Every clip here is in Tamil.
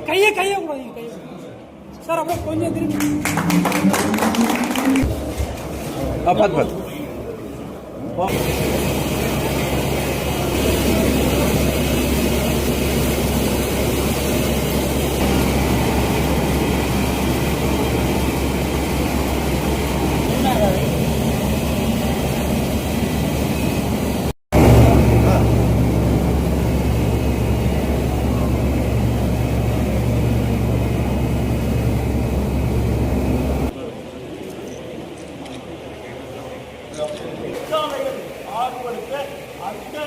கையை கையை கூடாது கையை சார் அப்படியே கொஞ்சம் திரும்பி பார்த்து பார்த்து ஆர்வலுக்கு அந்த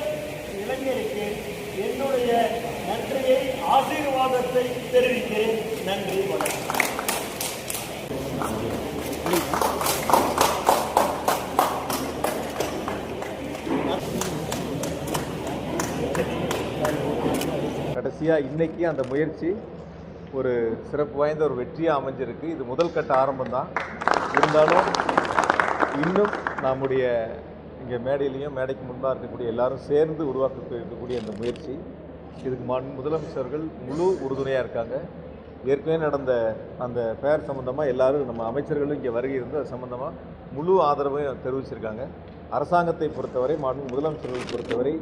இளைஞருக்கு என்னுடைய நன்றியை ஆசீர்வாதத்தை தெரிவிக்கிறேன். நன்றி, வணக்கம். கடைசியாக இன்னைக்கு அந்த முயற்சி ஒரு சிறப்பு வாய்ந்த ஒரு வெற்றியாக அமைஞ்சிருக்கு. இது முதல் கட்ட ஆரம்பம்தான். இருந்தாலும் இன்னும் நம்முடைய இங்கே மேடையிலையும் மேடைக்கு முன்பாக இருக்கக்கூடிய எல்லாரும் சேர்ந்து உருவாக்க இருக்கக்கூடிய அந்த முயற்சி, இதுக்கு முதலமைச்சர்கள் முழு உறுதுணையாக இருக்காங்க. ஏற்கனவே நடந்த அந்த பெயர் சம்மந்தமாக எல்லாரும் நம்ம அமைச்சர்களும் இங்கே வருகை இருந்து அது சம்மந்தமாக முழு ஆதரவையும் தெரிவிச்சிருக்காங்க. அரசாங்கத்தை பொறுத்தவரை முதலமைச்சர்களை பொறுத்தவரை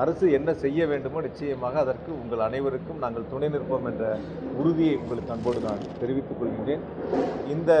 அரசு என்ன செய்ய வேண்டுமோ நிச்சயமாக அதற்கு உங்கள் அனைவருக்கும் நாங்கள் துணை நிற்போம் என்ற உறுதியை உங்களுக்கு அன்போடு நான் தெரிவித்துக் கொள்கின்றேன். இந்த